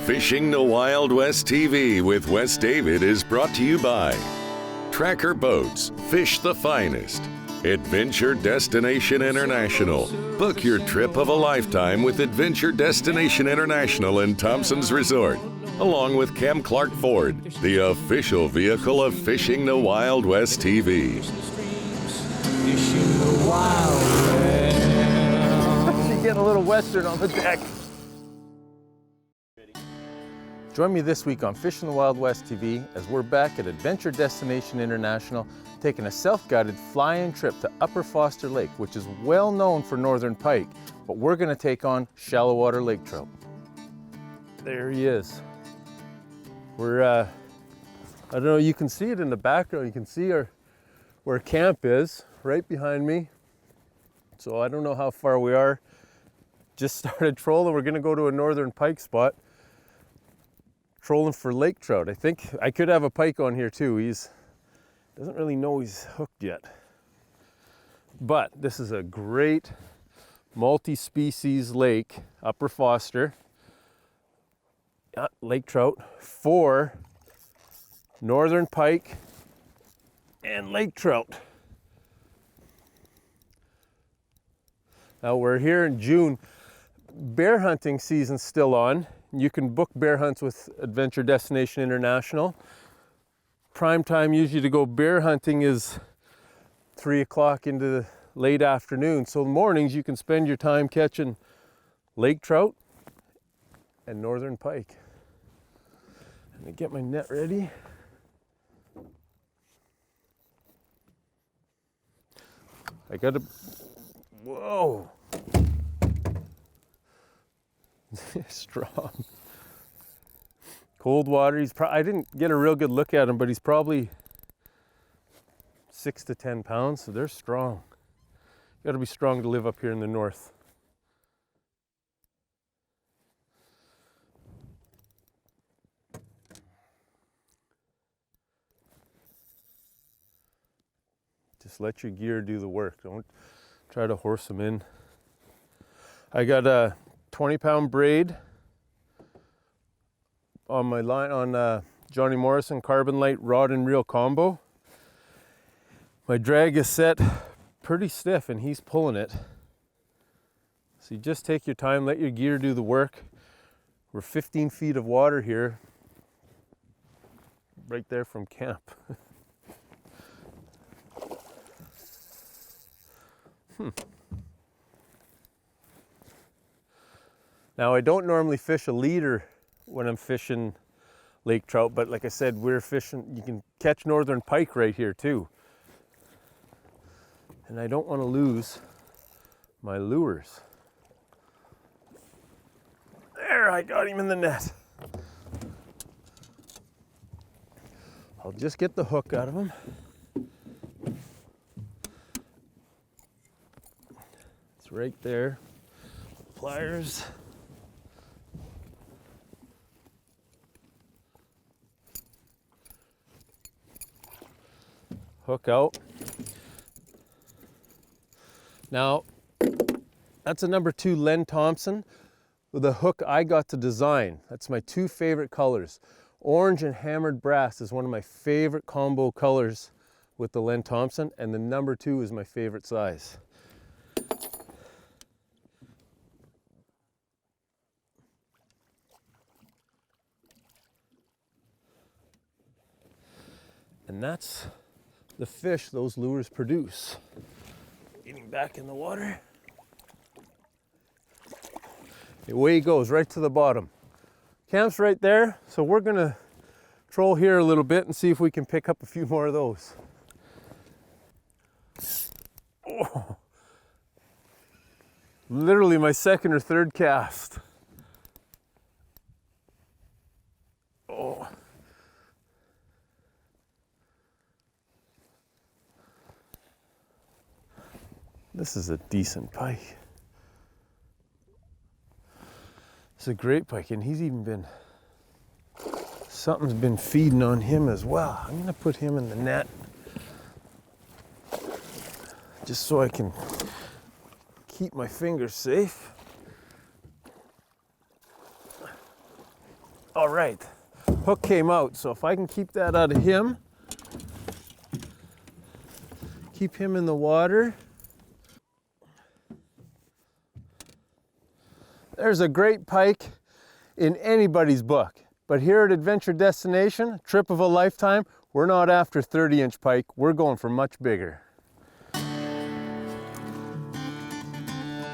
Fishing the Wild West TV with Wes David is brought to you by Tracker Boats, fish the finest. Adventure Destination International. Book your trip of a lifetime with Adventure Destination International in Thompson's Resort, along with Cam Clark Ford, the official vehicle of Fishing the Wild West TV. Fishing the Wild West. She's getting a little western on the deck. Join me this week on Fishing the Wild West TV as we're back at Adventure Destination International, taking a self-guided fly-in trip to Upper Foster Lake, which is well known for northern pike, but we're going to take on shallow water lake trout. There he is. We're, I don't know, you can see it in the background. You can see where camp is, right behind me. So I don't know how far we are. Just started trolling. We're going to go to a northern pike spot. Trolling for lake trout. I think I could have a pike on here too. Doesn't really know he's hooked yet. But this is a great multi-species lake, Upper Foster. Lake trout for northern pike and lake trout. Now we're here in June. Bear hunting season's still on. You can book bear hunts with Adventure Destination International. Prime time usually to go bear hunting is 3 o'clock into the late afternoon. So mornings you can spend your time catching lake trout and northern pike. Let me get my net ready. I gotta, whoa. Strong. Cold water. I didn't get a real good look at him, but he's probably 6 to 10 pounds, so they're strong. You gotta be strong to live up here in the north. Just let your gear do the work. Don't try to horse them in. I got a 20-pound braid on my line on Johnny Morrison Carbon Light rod and reel combo. My drag is set pretty stiff and he's pulling it. So you just take your time, let your gear do the work. We're 15 feet of water here, right there from camp. Now I don't normally fish a leader when I'm fishing lake trout, but like I said, we're fishing, you can catch northern pike right here too. And I don't want to lose my lures. There, I got him in the net. I'll just get the hook out of him. It's right there. Pliers. Hook out. Now, that's a number 2 Len Thompson with a hook I got to design. That's my 2 favorite colors. Orange and hammered brass is one of my favorite combo colors with the Len Thompson, and the number 2 is my favorite size. And that's the fish those lures produce. Getting back in the water. Away he goes, right to the bottom. Camp's right there, so we're gonna troll here a little bit and see if we can pick up a few more of those. Oh. Literally my second or third cast. Oh. This is a decent pike. It's a great pike, and he's even been, something's been feeding on him as well. I'm gonna put him in the net just so I can keep my fingers safe. All right, hook came out, so if I can keep that out of him, keep him in the water. There's a great pike in anybody's book, but here at Adventure Destination, trip of a lifetime, we're not after 30-inch pike, we're going for much bigger.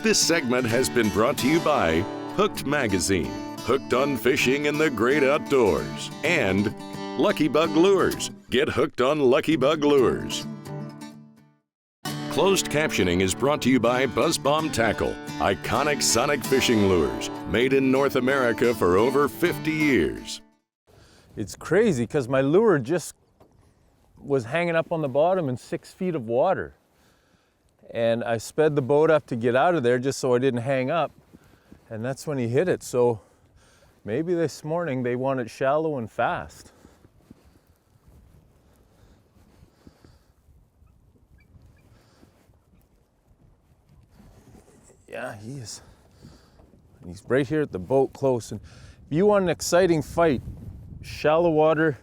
This segment has been brought to you by Hooked Magazine, hooked on fishing in the great outdoors, and Lucky Bug Lures. Get hooked on Lucky Bug Lures. Closed captioning is brought to you by Buzz Bomb Tackle, iconic sonic fishing lures, made in North America for over 50 years. It's crazy because my lure just was hanging up on the bottom in 6 feet of water. And I sped the boat up to get out of there just so I didn't hang up. And that's when he hit it. So maybe this morning they want it shallow and fast. Yeah, he is. He's right here at the boat close. And if you want an exciting fight, shallow water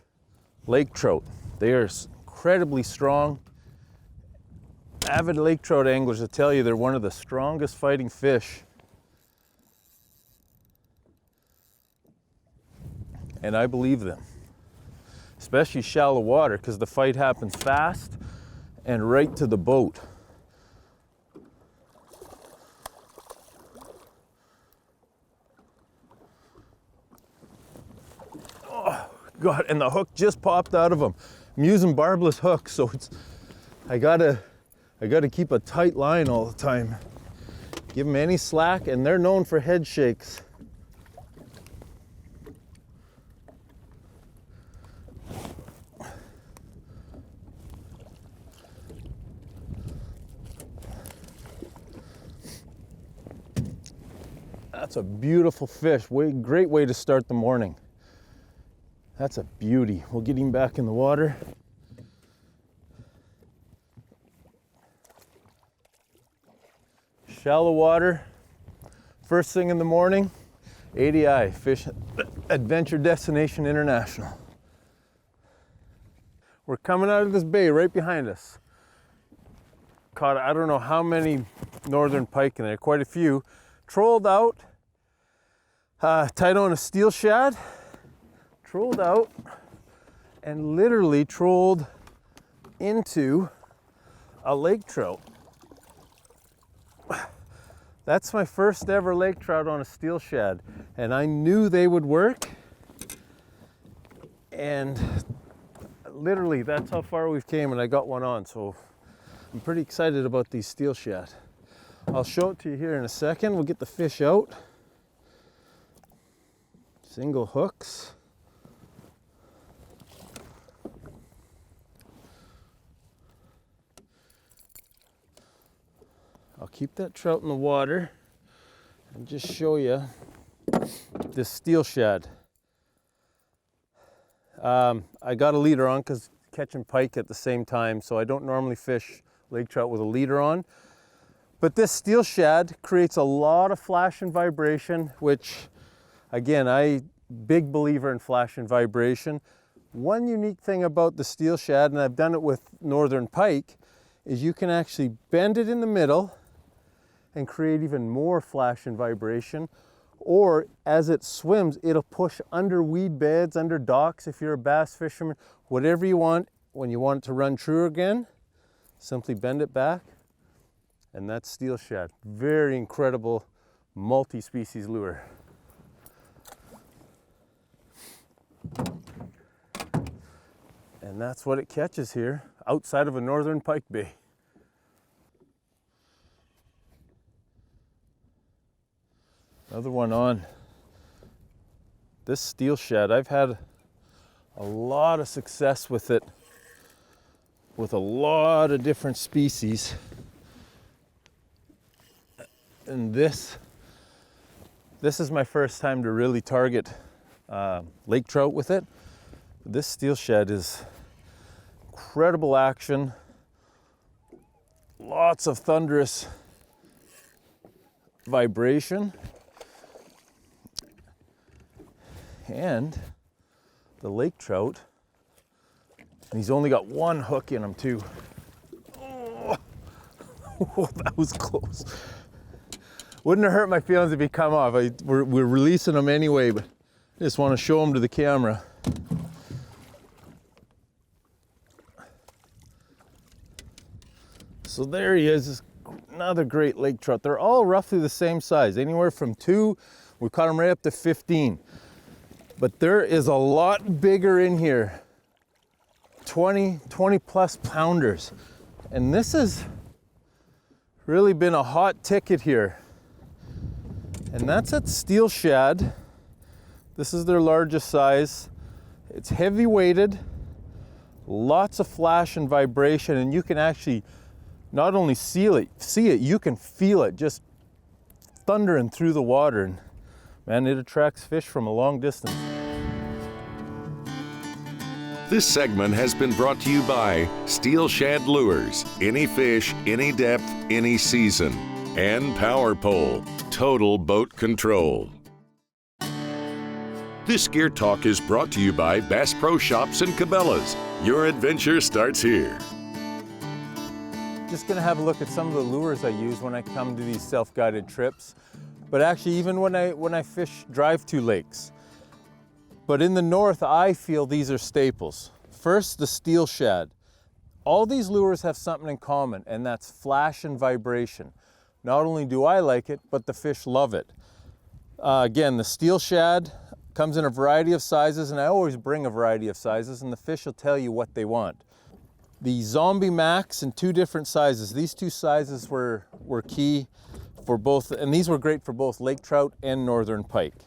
lake trout. They are incredibly strong. Avid lake trout anglers will tell you they're one of the strongest fighting fish. And I believe them, especially shallow water, because the fight happens fast and right to the boat. Oh God, and the hook just popped out of him. I'm using barbless hooks, so I gotta keep a tight line all the time. Give them any slack, and they're known for head shakes. That's a beautiful fish. Great way to start the morning. That's a beauty. We'll get him back in the water. Shallow water, first thing in the morning, ADI, Fish Adventure Destination International. We're coming out of this bay right behind us. Caught I don't know how many northern pike in there, quite a few. Trolled out, tied on a steel shad, trolled out, and literally trolled into a lake trout. That's my first ever lake trout on a steel shad, and I knew they would work, and literally that's how far we've came, and I got one on, so I'm pretty excited about these steel shad. I'll show it to you here in a second. We'll get the fish out. Single hooks. I'll keep that trout in the water and just show you this steel shad. I got a leader on because catching pike at the same time, so I don't normally fish lake trout with a leader on. But this steel shad creates a lot of flash and vibration, which, again, big believer in flash and vibration. One unique thing about the steel shad, and I've done it with northern pike, is you can actually bend it in the middle and create even more flash and vibration. Or as it swims, it'll push under weed beds, under docks, if you're a bass fisherman, whatever you want. When you want it to run true again, simply bend it back, and that's steel shad. Very incredible multi-species lure. And that's what it catches here, outside of a northern pike bay. Another one on. This steel shad, I've had a lot of success with it, with a lot of different species. And this is my first time to really target lake trout with it. This steel shad is incredible action, lots of thunderous vibration. And the lake trout, and he's only got one hook in him too. Oh, that was close. Wouldn't have hurt my feelings if he come off. We're releasing him anyway, but I just want to show him to the camera. So there he is, another great lake trout. They're all roughly the same size, anywhere from 2, we caught them right up to 15. But there is a lot bigger in here, 20 plus pounders. And this has really been a hot ticket here. And that's at steel shad. This is their largest size. It's heavy weighted, lots of flash and vibration, and you can actually not only see it, you can feel it just thundering through the water. And man, it attracts fish from a long distance. This segment has been brought to you by Steel Shad Lures, any fish, any depth, any season, and Power Pole, total boat control. This Gear Talk is brought to you by Bass Pro Shops and Cabela's. Your adventure starts here. Just gonna have a look at some of the lures I use when I come to these self-guided trips, but actually even when I fish drive-to lakes. But in the north, I feel these are staples. First, the steel shad. All these lures have something in common, and that's flash and vibration. Not only do I like it, but the fish love it. Again, the steel shad comes in a variety of sizes, and I always bring a variety of sizes, and the fish will tell you what they want. The Zombie Max in 2 different sizes. These 2 sizes were key for both, and these were great for both lake trout and northern pike.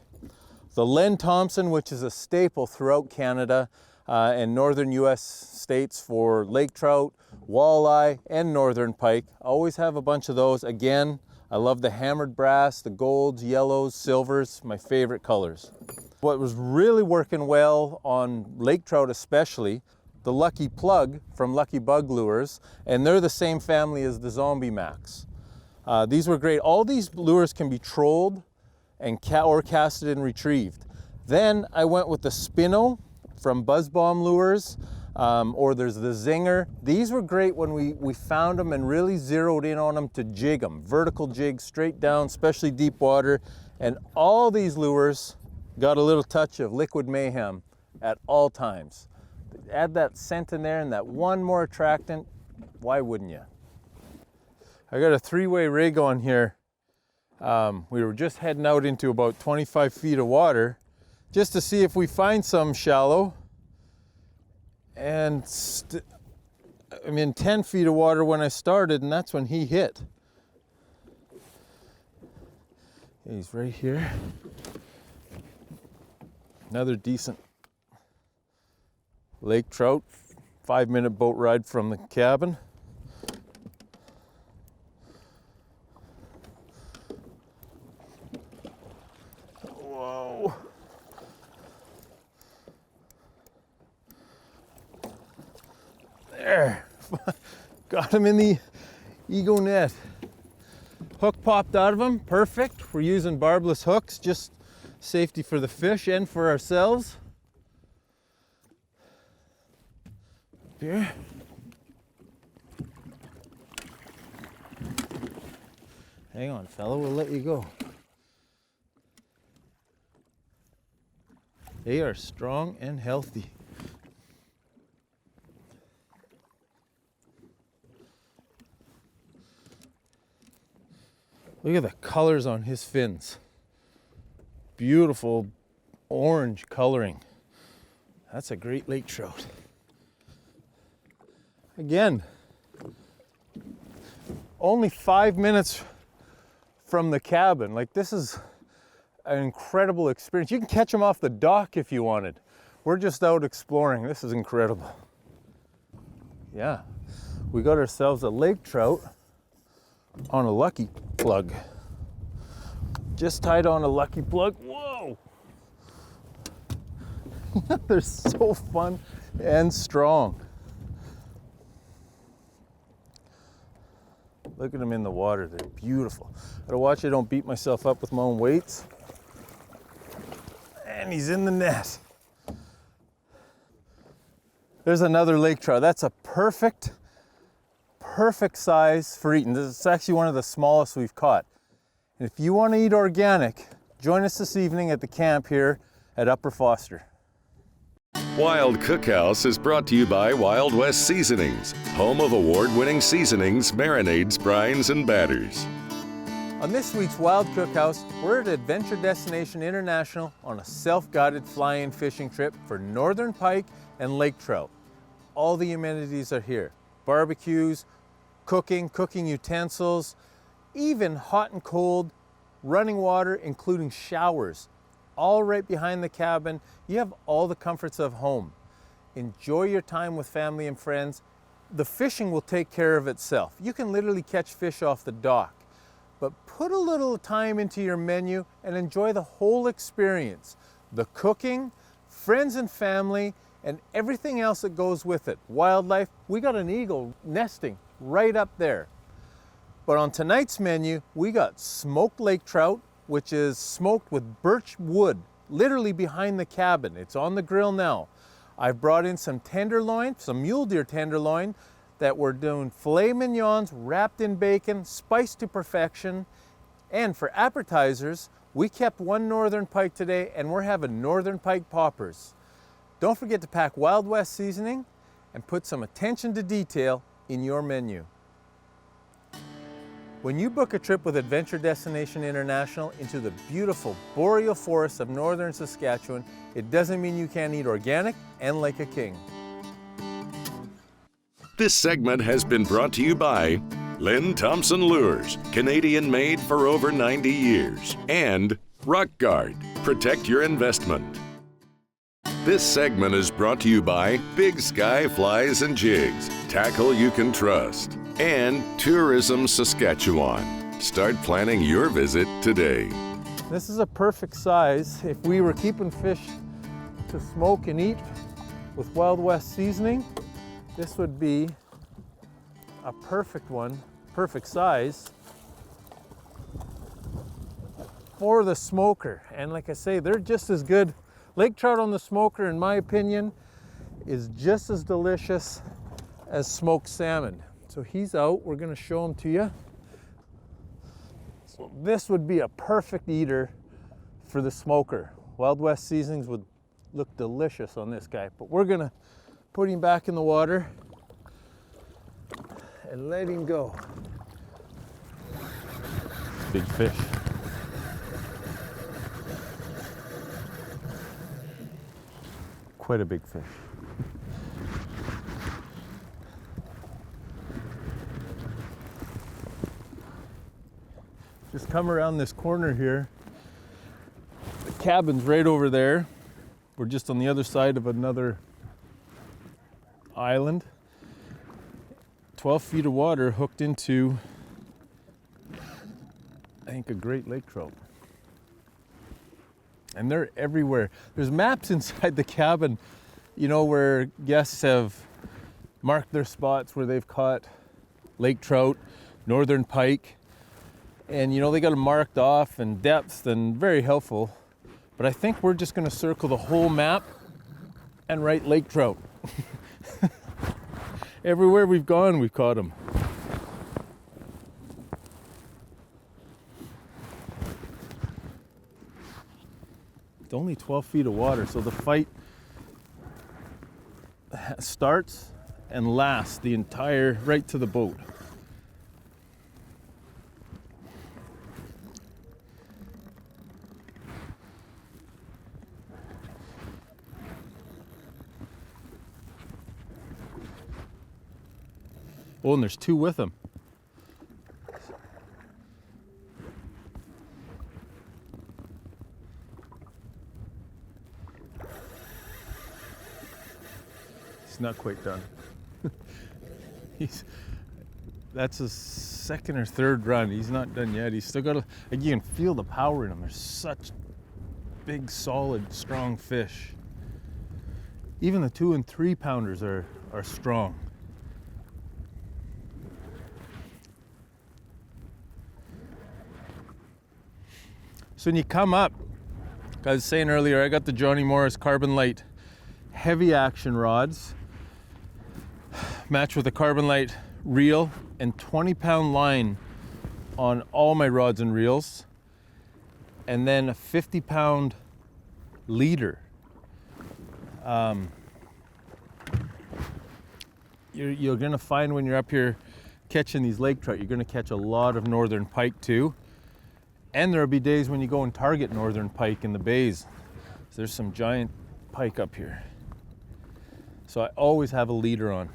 The Len Thompson, which is a staple throughout Canada and northern US states for lake trout, walleye, and northern pike. Always have a bunch of those. Again, I love the hammered brass, the golds, yellows, silvers, my favorite colors. What was really working well on lake trout especially, the Lucky Plug from Lucky Bug Lures, and they're the same family as the Zombie Max. These were great. All these lures can be trolled and or casted and retrieved. Then I went with the Spino from Buzz Bomb Lures, or there's the Zinger. These were great when we found them and really zeroed in on them to jig them. Vertical jig, straight down, especially deep water. And all these lures got a little touch of Liquid Mayhem at all times. Add that scent in there and that one more attractant, why wouldn't you? I got a 3-way rig on here. We were just heading out into about 25 feet of water just to see if we find some shallow. And I'm in 10 feet of water when I started, and that's when he hit. He's right here. Another decent lake trout, 5-minute boat ride from the cabin. Whoa. There, got him in the Ego net. Hook popped out of him, perfect. We're using barbless hooks, just safety for the fish and for ourselves. Here. Hang on, fella, we'll let you go. They are strong and healthy. Look at the colors on his fins. Beautiful orange coloring. That's a great lake trout. Again, only 5 minutes from the cabin. Like, this is an incredible experience. You can catch them off the dock if you wanted. We're just out exploring. This is incredible. Yeah, we got ourselves a lake trout on a Lucky Plug. Just tied on a Lucky Plug. Whoa! They're so fun and strong. Look at them in the water, they're beautiful. Gotta watch I don't beat myself up with my own weights. And he's in the net. There's another lake trout. That's a perfect size for eating. This is actually one of the smallest we've caught. And if you want to eat organic, join us this evening at the camp here at Upper Foster. Wild Cookhouse is brought to you by Wild West Seasonings, home of award-winning seasonings, marinades, brines, and batters. On this week's Wild Cookhouse, we're at Adventure Destination International on a self-guided fly-in fishing trip for northern pike and lake trout. All the amenities are here. Barbecues, cooking utensils, even hot and cold running water, including showers. All right behind the cabin. You have all the comforts of home. Enjoy your time with family and friends. The fishing will take care of itself. You can literally catch fish off the dock. But put a little time into your menu and enjoy the whole experience. The cooking, friends and family, and everything else that goes with it. Wildlife, we got an eagle nesting right up there. But on tonight's menu, we got smoked lake trout, which is smoked with birch wood, literally behind the cabin. It's on the grill now. I've brought in some tenderloin, some mule deer tenderloin, that we're doing filet mignons wrapped in bacon, spiced to perfection. And for appetizers, we kept one northern pike today and we're having northern pike poppers. Don't forget to pack Wild West seasoning and put some attention to detail in your menu. When you book a trip with Adventure Destination International into the beautiful boreal forests of northern Saskatchewan, it doesn't mean you can't eat organic and like a king. This segment has been brought to you by Lynn Thompson Lures, Canadian made for over 90 years, and Rock Guard, protect your investment. This segment is brought to you by Big Sky Flies and Jigs, tackle you can trust, and Tourism Saskatchewan. Start planning your visit today. This is a perfect size. If we were keeping fish to smoke and eat with Wild West seasoning, this would be a perfect one, perfect size for the smoker. And like I say, they're just as good. Lake trout on the smoker, in my opinion, is just as delicious as smoked salmon. So he's out, we're gonna show him to you. So this would be a perfect eater for the smoker. Wild West seasonings would look delicious on this guy, but we're gonna put him back in the water and let him go. Big fish. Quite a big fish. Just come around this corner here. The cabin's right over there. We're just on the other side of another island. 12 feet of water hooked into, I think, a great lake trout. And they're everywhere. There's maps inside the cabin, you know, where guests have marked their spots where they've caught lake trout, northern pike. And you know, they got them marked off and depth and very helpful. But I think we're just gonna circle the whole map and write lake trout. Everywhere we've gone, we've caught them. It's only 12 feet of water, so the fight starts and lasts the entire, right to the boat. Oh, and there's two with him. He's not quite done. That's his second or third run. He's not done yet. He's still got like, you can feel the power in him. There's such big, solid, strong fish. Even the 2 and 3 pounders are strong. So when you come up, I was saying earlier, I got the Johnny Morris Carbon Light heavy action rods, matched with a Carbon Light reel and 20-pound line on all my rods and reels, and then a 50-pound leader. You're gonna find when you're up here catching these lake trout, you're gonna catch a lot of northern pike too. And there'll be days when you go and target northern pike in the bays. So there's some giant pike up here. So I always have a leader on.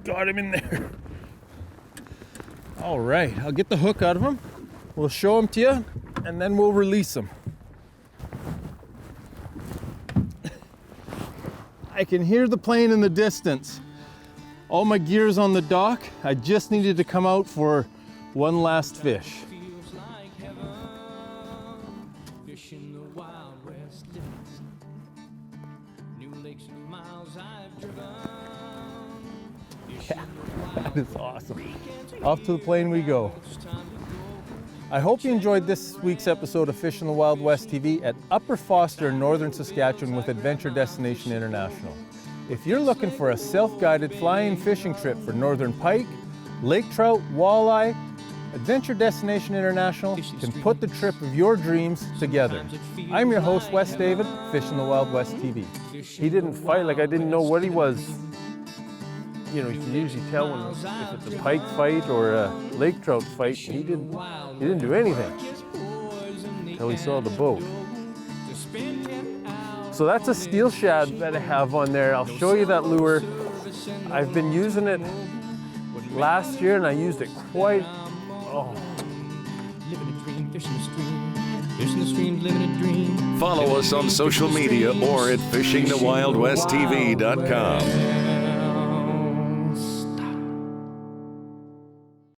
Got him in there. All right, I'll get the hook out of him. We'll show him to you, and then we'll release him. I can hear the plane in the distance. All my gear's on the dock. I just needed to come out for one last fish. Yeah, that is awesome. Off to the plane we go. I hope you enjoyed this week's episode of Fish in the Wild West TV at Upper Foster in northern Saskatchewan with Adventure Destination International. If you're looking for a self-guided fly-in fishing trip for northern pike, lake trout, walleye, Adventure Destination International can put the trip of your dreams together. I'm your host, Wes David, Fish in the Wild West TV. He didn't fight, like I didn't know what he was. You know, you can usually tell when if it's a pike fight or a lake trout fight. He didn't do anything until he saw the boat. So that's a steel shad that I have on there. I'll show you that lure. I've been using it last year and I used it quite, Follow us on social media or at fishingthewildwesttv.com.